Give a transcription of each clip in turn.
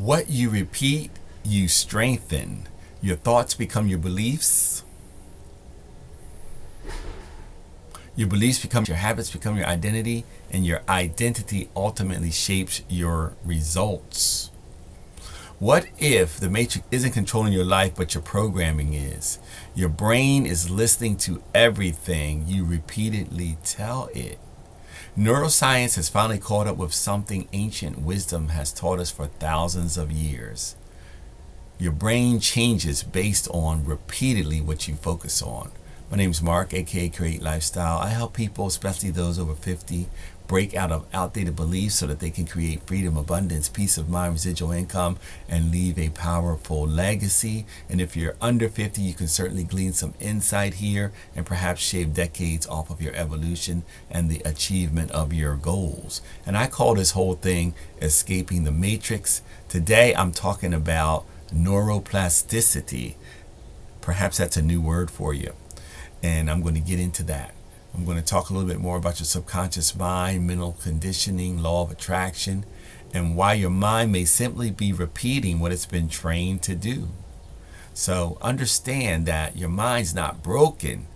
What you repeat, you strengthen. Your thoughts become your beliefs. Your beliefs become your habits, become your identity, and your identity ultimately shapes your results. What if the matrix isn't controlling your life, but your programming is? Your brain is listening to everything you repeatedly tell it. Neuroscience has finally caught up with something ancient wisdom has taught us for thousands of years. Your brain changes based on repeatedly what you focus on. My name is Mark, aka Create Lifestyle. I help people, especially those over 50, break out of outdated beliefs so that they can create freedom, abundance, peace of mind, residual income, and leave a powerful legacy. And if you're under 50, you can certainly glean some insight here and perhaps shave decades off of your evolution and the achievement of your goals. And I call this whole thing escaping the matrix. Today, I'm talking about neuroplasticity. Perhaps that's a new word for you. And I'm going to get into that. I'm going to talk a little bit more about your subconscious mind, mental conditioning, law of attraction, and why your mind may simply be repeating what it's been trained to do. So understand that your mind's not broken.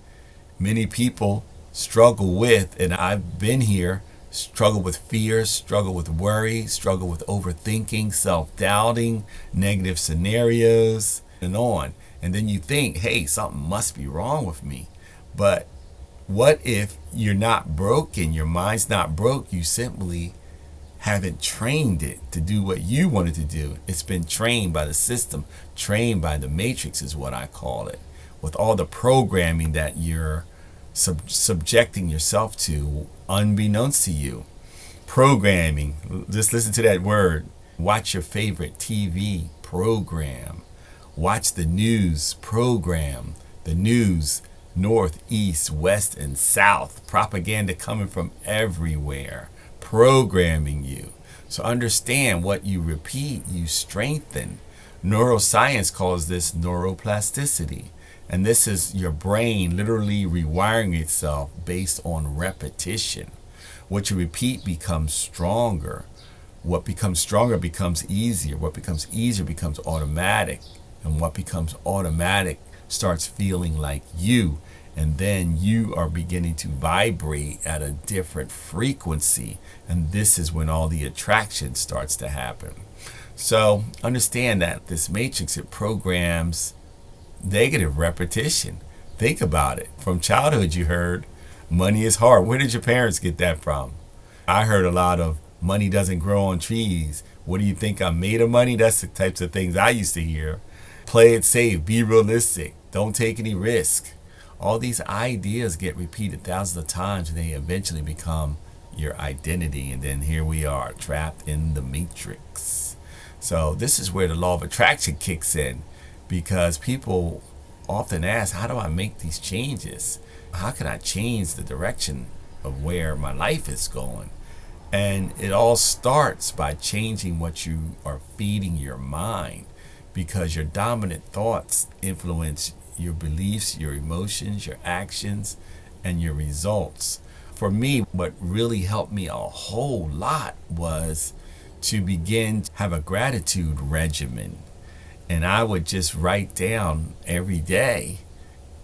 Many people struggle with, and I've been here, struggle with fear, struggle with worry, struggle with overthinking, self-doubting, negative scenarios, and on. And then you think, hey, something must be wrong with me. But what if you're not broken? Your mind's not broke. You simply haven't trained it to do what you wanted to do. It's been trained by the system, trained by the matrix is what I call it, with all the programming that you're subjecting yourself to unbeknownst to you. Programming, just listen to that word. Watch your favorite TV program. Watch the news program. The news, north, east, west, and south. Propaganda coming from everywhere, programming you. So understand what you repeat, you strengthen. Neuroscience calls this neuroplasticity. And this is your brain literally rewiring itself based on repetition. What you repeat becomes stronger. What becomes stronger becomes easier. What becomes easier becomes automatic. And what becomes automatic starts feeling like you. And then you are beginning to vibrate at a different frequency. And this is when all the attraction starts to happen. So understand that this matrix, it programs negative repetition. Think about it. From childhood, you heard money is hard. Where did your parents get that from? I heard a lot of money doesn't grow on trees. What do you think, I'm made of money? That's the types of things I used to hear. Play it safe, be realistic, don't take any risk. All these ideas get repeated thousands of times and they eventually become your identity. And then here we are, trapped in the matrix. So this is where the law of attraction kicks in, because people often ask, how do I make these changes? How can I change the direction of where my life is going? And it all starts by changing what you are feeding your mind, because your dominant thoughts influence your beliefs, your emotions, your actions, and your results. For me, what really helped me a whole lot was to begin to have a gratitude regimen. And I would just write down every day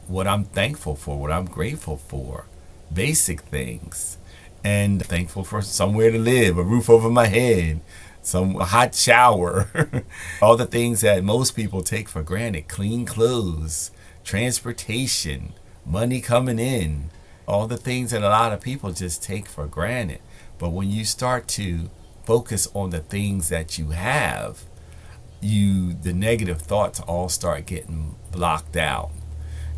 what I'm thankful for, what I'm grateful for, basic things. And thankful for somewhere to live, a roof over my head, some hot shower, all the things that most people take for granted, clean clothes, transportation, money coming in, all the things that a lot of people just take for granted. But when you start to focus on the things that you have, the negative thoughts all start getting blocked out.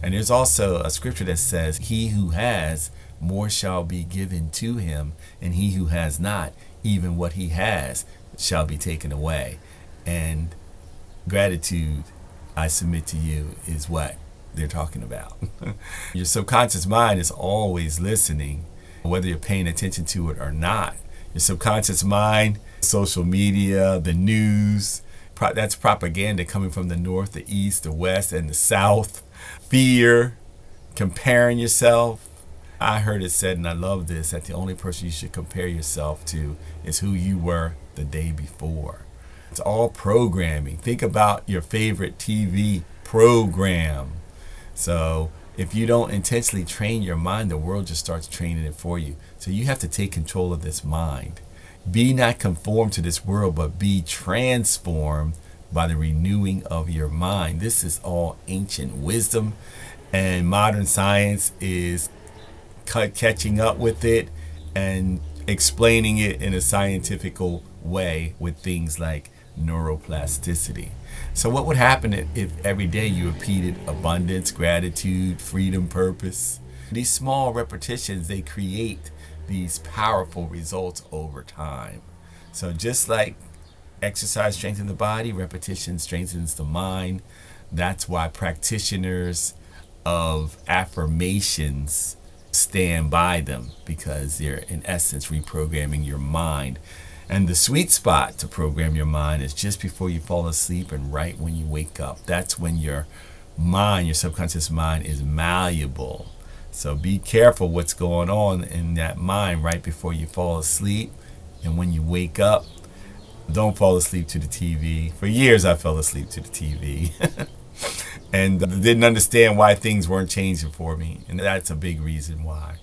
And there's also a scripture that says, he who has, more shall be given to him, and he who has not, even what he has shall be taken away. And gratitude, I submit to you, is what they're talking about. Your subconscious mind is always listening, whether you're paying attention to it or not. Your subconscious mind, social media, the news, that's propaganda coming from the north, the east, the west, and the south. Fear, comparing yourself. I heard it said, and I love this, that the only person you should compare yourself to is who you were the day before. It's all programming. Think about your favorite TV program. So if you don't intentionally train your mind, the world just starts training it for you. So you have to take control of this mind. Be not conformed to this world, but be transformed by the renewing of your mind. This is all ancient wisdom, and modern science is catching up with it and explaining it in a scientific way with things like neuroplasticity. So what would happen if every day you repeated abundance, gratitude, freedom, purpose? These small repetitions, they create these powerful results over time. So just like exercise strengthens the body, repetition strengthens the mind. That's why practitioners of affirmations stand by them, because they're in essence reprogramming your mind. And the sweet spot to program your mind is just before you fall asleep and right when you wake up. That's when your mind, your subconscious mind, is malleable. So be careful what's going on in that mind right before you fall asleep. And when you wake up, don't fall asleep to the TV. For years I fell asleep to the TV and didn't understand why things weren't changing for me. And that's a big reason why.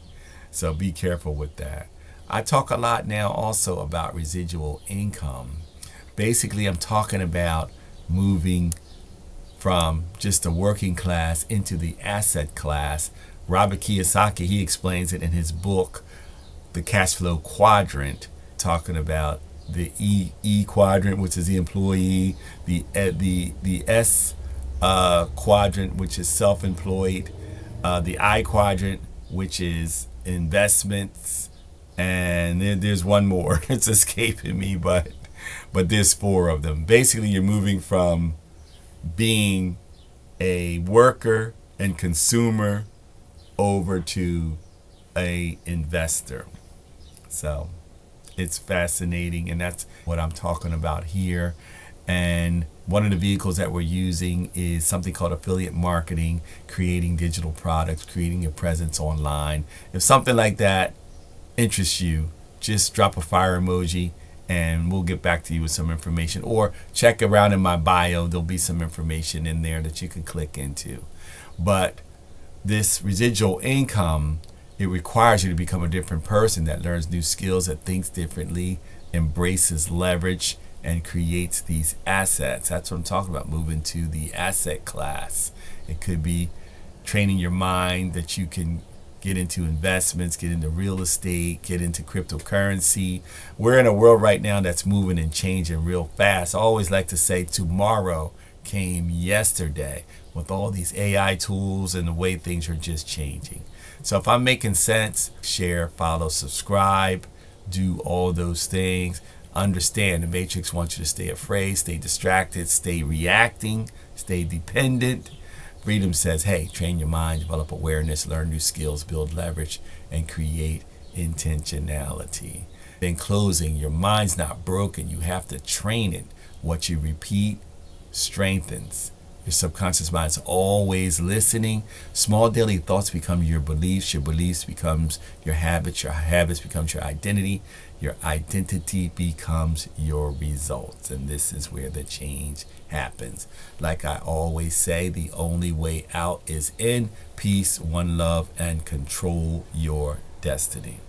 So be careful with that. I talk a lot now also about residual income. Basically, I'm talking about moving from just the working class into the asset class. Robert Kiyosaki, he explains it in his book, The Cash Flow Quadrant, talking about the E quadrant, which is the employee, the S quadrant, which is self-employed, the I quadrant, which is investments, and there's one more. It's escaping me, but there's four of them. Basically, you're moving from being a worker and consumer over to a investor. So it's fascinating, and that's what I'm talking about here. And one of the vehicles that we're using is something called affiliate marketing, creating digital products, creating a presence online. If something like that interests you, just drop a fire emoji and we'll get back to you with some information, or check around in my bio. There'll be some information in there that you can click into. But this residual income, it requires you to become a different person that learns new skills, that thinks differently, embraces leverage, and creates these assets. That's what I'm talking about, moving to the asset class. It could be training your mind that you can get into investments, get into real estate, get into cryptocurrency. We're in a world right now that's moving and changing real fast. I always like to say tomorrow came yesterday with all these AI tools and the way things are just changing. So if I'm making sense, share, follow, subscribe, do all those things. Understand the Matrix wants you to stay afraid, stay distracted, stay reacting, stay dependent. Freedom says, hey, train your mind, develop awareness, learn new skills, build leverage, and create intentionality. In closing, your mind's not broken. You have to train it. What you repeat strengthens. Your subconscious mind is always listening. Small daily thoughts become your beliefs becomes your habits becomes your identity becomes your results. And this is where the change happens. Like I always say, the only way out is in. Peace, one love, and control your destiny.